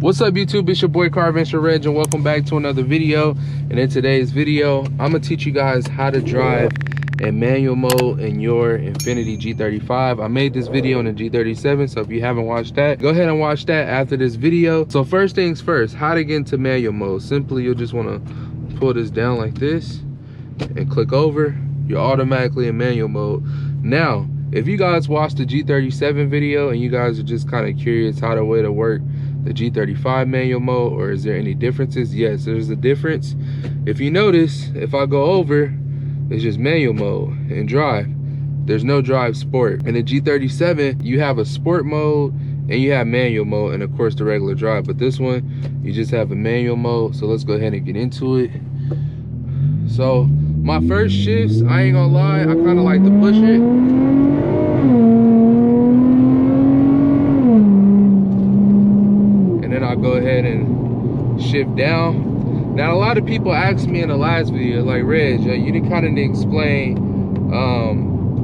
What's up YouTube, it's your boy Car Adventure Reg and welcome back to another video. And in today's video, I'm gonna teach you guys how to drive in manual mode in your Infiniti G35. I made this video in the G37, so if you haven't watched that, go ahead and watch that after this video. So first things first, how to get into manual mode. Simply, you'll just wanna pull this down like this and click over. You're automatically in manual mode. Now, if you guys watched the G37 video and you guys are just kind of curious how the way to work the G35 manual mode, or is there any differences? Yes, there's a difference. If you notice, if I go over, it's just manual mode and drive. There's no drive sport. In the G37, you have a sport mode and you have manual mode, and of course the regular drive. But this one, you just have a manual mode. So let's go ahead and get into it. So my first shifts, I ain't gonna lie, I kind of like to push it. I'll go ahead and shift down. Now, a lot of people asked me in the last video, like, Reg, you didn't kind of explain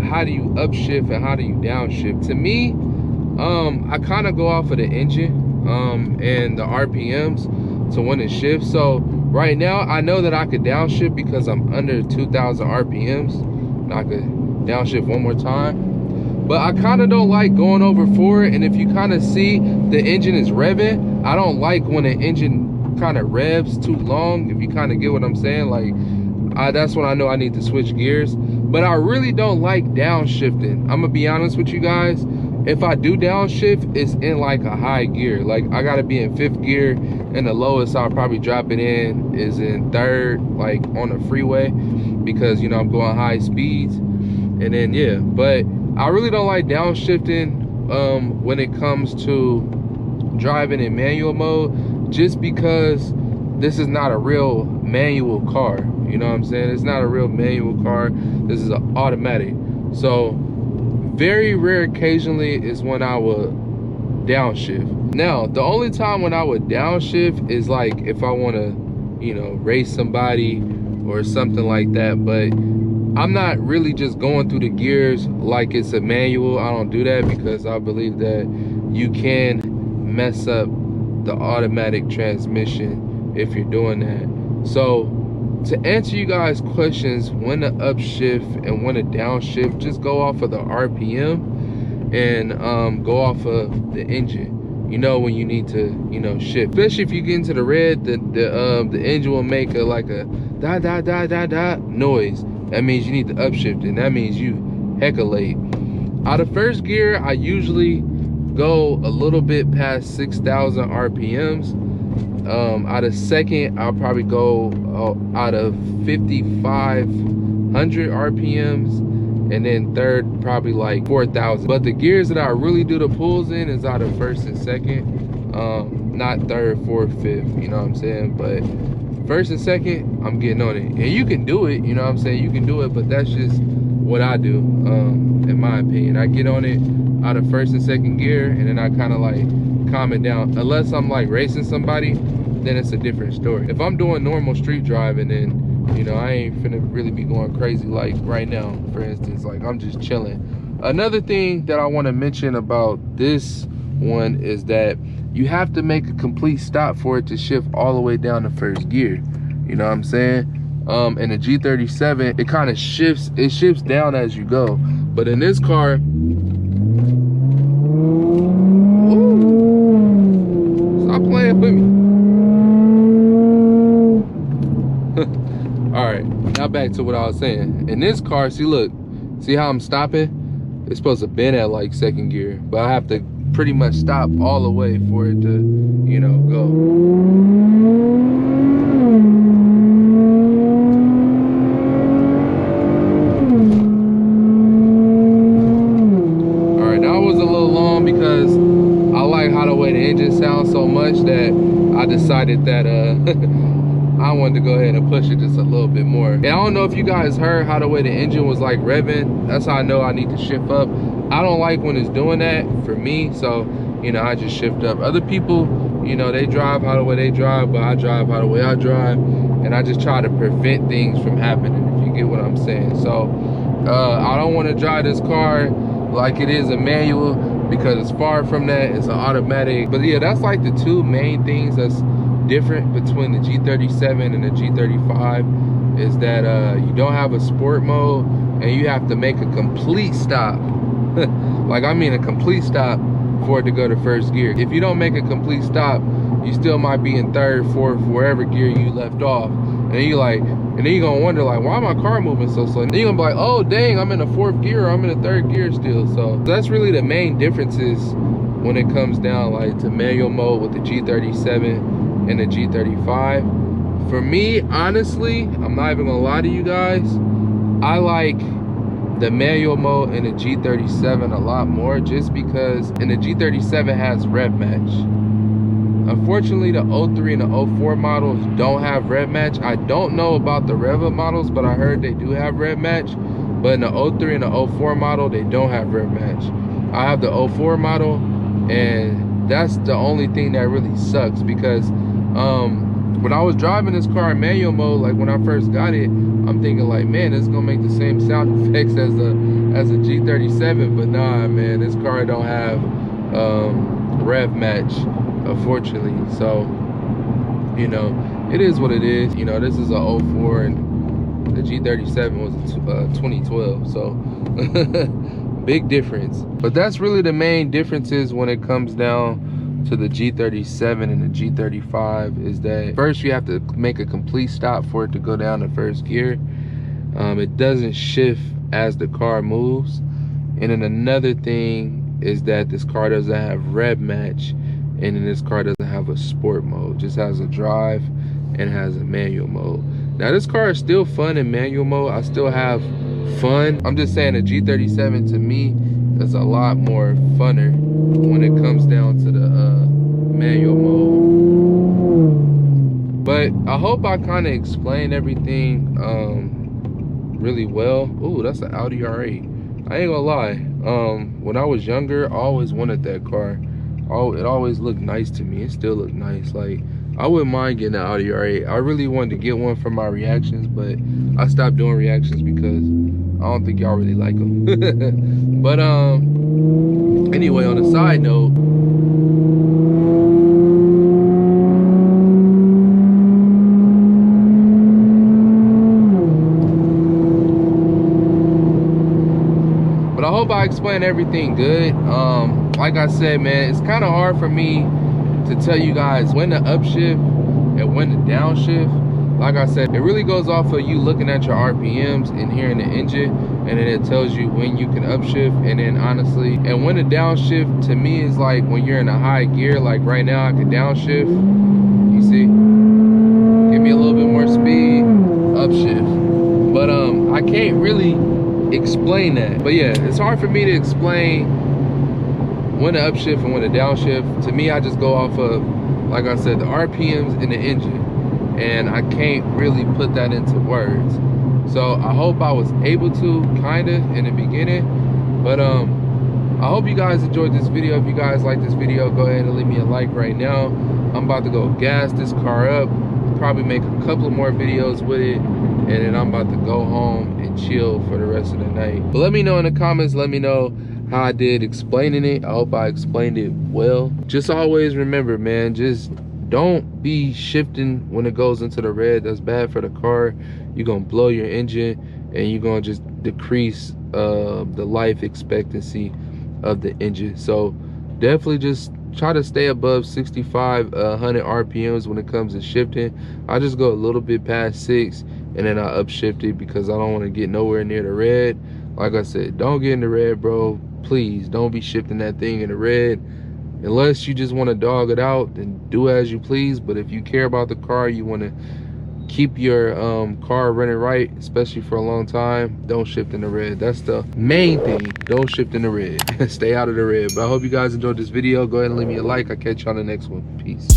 how do you upshift and how do you downshift. To me, I kind of go off of the engine and the RPMs to when it shifts. So right now, I know that I could downshift because I'm under 2,000 RPMs. And I could downshift one more time. But I kind of don't like going over forward, and if you kind of see the engine is revving, I don't like when the engine kind of revs too long, if you kind of get what I'm saying. Like, that's when I know I need to switch gears. But I really don't like downshifting. I'm gonna be honest with you guys. If I do downshift, it's in like a high gear. Like, I gotta be in 5th gear, and the lowest I'll probably drop it in is in 3rd, like on the freeway, because, you know, I'm going high speeds. And then, yeah, but I really don't like downshifting when it comes to driving in manual mode, just because this is not a real manual car. You know what I'm saying? It's not a real manual car. This is an automatic. So very rare occasionally is when I would downshift. Now, the only time when I would downshift is like if I want to, you know, race somebody or something like that. But I'm not really just going through the gears like it's a manual. I don't do that because I believe that you can mess up the automatic transmission if you're doing that. So to answer you guys' questions, when to upshift and when to downshift, just go off of the RPM and go off of the engine. You know when you need to, you know, shift. Especially if you get into the red, the engine will make like a da da da da da noise. That means you need to upshift, and that means you hecka late. Out of 1st gear, I usually go a little bit past 6,000 RPMs. Out of 2nd, I'll probably go out of 5,500 RPMs, and then 3rd, probably like 4,000. But the gears that I really do the pulls in is out of 1st and 2nd, not 3rd, 4th, 5th. You know what I'm saying? But 1st and 2nd, I'm getting on it. And you can do it, you know what I'm saying? You can do it, but that's just what I do, in my opinion. I get on it out of 1st and 2nd gear, and then I kind of like calm it down. Unless I'm like racing somebody, then it's a different story. If I'm doing normal street driving, then, you know, I ain't finna really be going crazy like right now, for instance. Like, I'm just chilling. Another thing that I want to mention about this one is that you have to make a complete stop for it to shift all the way down to 1st gear. You know what I'm saying? In the G37, it kind of shifts, it shifts down as you go. But in this car, ooh, stop playing with me. All right, now back to what I was saying. In this car, see, look, see how I'm stopping? It's supposed to bend at like 2nd gear, but I have to pretty much stop all the way for it to, you know, go. All right, that was a little long because I like how the way the engine sounds so much that I decided that I wanted to go ahead and push it just a little bit more. And I don't know if you guys heard how the way the engine was like revving. That's how I know I need to shift up. I don't like when it's doing that for me, so, you know, I just shift up. Other people, you know, they drive how the way they drive, but I drive how the way I drive, and I just try to prevent things from happening, if you get what I'm saying. So I don't want to drive this car like it is a manual. because it's far from that. It's an automatic. But yeah, that's like the two main things that's different between the G37 and the G35 is that you don't have a sport mode and you have to make a complete stop. Like, I mean a complete stop for it to go to first gear. If you don't make a complete stop, you still might be in third, fourth, wherever gear you left off. And then you like, and then you're gonna wonder like, why my car moving so slow? And then you're gonna be like, oh dang, I'm in the fourth gear, or I'm in the third gear still. So that's really the main differences when it comes down like to manual mode with the G37 and the G35. For me, honestly, I'm not even gonna lie to you guys, I like the manual mode in the G37 a lot more, just because in the G37 has rev match. Unfortunately, the 03 and the 04 models don't have rev match. I don't know about the rev up models, but I heard they do have rev match. But in the 03 and the 04 model, they don't have rev match. I have the 04 model, and that's the only thing that really sucks, because when I was driving this car in manual mode, like when I first got it, I'm thinking like, man, it's gonna make the same sound effects as a G37, but nah, man, this car don't have rev match, unfortunately. So, you know, it is what it is. You know, this is a 04 and the G37 was a 2012, so big difference. But that's really the main differences when it comes down to the G37 and the G35, is that first you have to make a complete stop for it to go down to first gear. It doesn't shift as the car moves. And then another thing is that this car doesn't have rev match, and then this car doesn't have a sport mode, just has a drive and has a manual mode. Now this car is still fun in manual mode. I still have fun. I'm just saying the G37 to me is a lot more funner when it comes down to the manual mode. But I hope I kind of explained everything really well. Ooh, that's an Audi R8. I ain't gonna lie, when I was younger, I always wanted that car. It always looked nice to me. It still looked nice. Like, I wouldn't mind getting an Audi R8. I really wanted to get one for my reactions, but I stopped doing reactions because I don't think y'all really like them. But anyway, on a side note, but I hope I explained everything good. Like I said, man, it's kind of hard for me to tell you guys when to upshift and when to downshift. Like I said, it really goes off of you looking at your RPMs and hearing the engine, and then it tells you when you can upshift, and then honestly, and when to downshift to me is like when you're in a high gear. Like right now I could downshift, you see, give me a little bit more speed, upshift. But I can't really explain that. But yeah, it's hard for me to explain when to upshift and when to downshift. To me, I just go off of, like I said, the RPMs in the engine, and I can't really put that into words. So I hope I was able to, kinda, in the beginning. But I hope you guys enjoyed this video. If you guys like this video, go ahead and leave me a like right now. I'm about to go gas this car up, probably make a couple more videos with it, and then I'm about to go home and chill for the rest of the night. But let me know in the comments, let me know how I did explaining it. I hope I explained it well. Just always remember, man, just don't be shifting when it goes into the red. That's bad for the car. You're gonna blow your engine, and you're gonna just decrease the life expectancy of the engine. So definitely just try to stay above 6,500 RPMs when it comes to shifting. I just go a little bit past 6, and then I upshift it because I don't want to get nowhere near the red. Like I said, don't get in the red, bro. Please don't be shifting that thing in the red. Unless you just want to dog it out, then do as you please. But if you care about the car, you want to keep your car running right, especially for a long time, don't shift in the red. That's the main thing. Don't shift in the red. Stay out of the red. But I hope you guys enjoyed this video. Go ahead and leave me a like. I'll catch you on the next one. Peace.